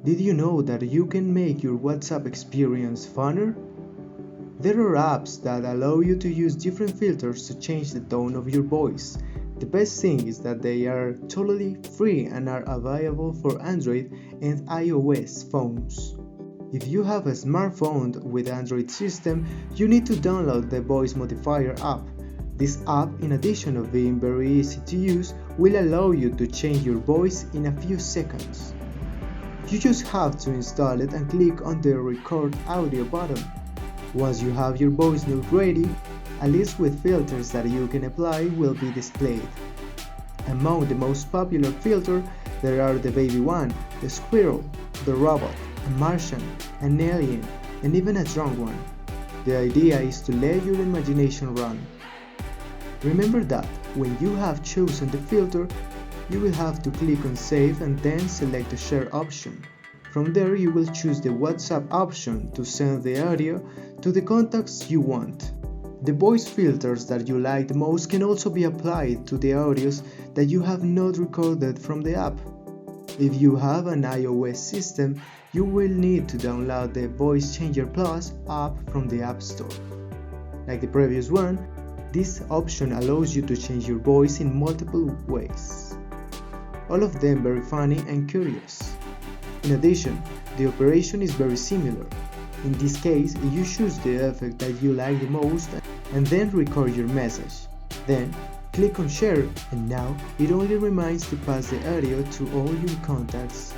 Did you know that you can make your WhatsApp experience funner? There are apps that allow you to use different filters to change the tone of your voice. The best thing is that they are totally free and are available for Android and iOS phones. If you have a smartphone with Android system, you need to download the Voice Modifier app. This app, in addition of being very easy to use, will allow you to change your voice in a few seconds. You just have to install it and click on the Record Audio button. Once you have your voice note ready, a list with filters that you can apply will be displayed. Among the most popular filters, there are the baby one, the squirrel, the robot, a Martian, an alien, and even a drunk one. The idea is to let your imagination run. Remember that when you have chosen the filter, you will have to click on Save and then select the Share option. From there you will choose the WhatsApp option to send the audio to the contacts you want. The voice filters that you like the most can also be applied to the audios that you have not recorded from the app. If you have an iOS system, you will need to download the Voice Changer Plus app from the App Store. Like the previous one, this option allows you to change your voice in multiple ways, all of them very funny and curious. In addition, the operation is very similar. In this case, you choose the effect that you like the most and then record your message. Then, click on Share, and now it only remains to pass the audio to all your contacts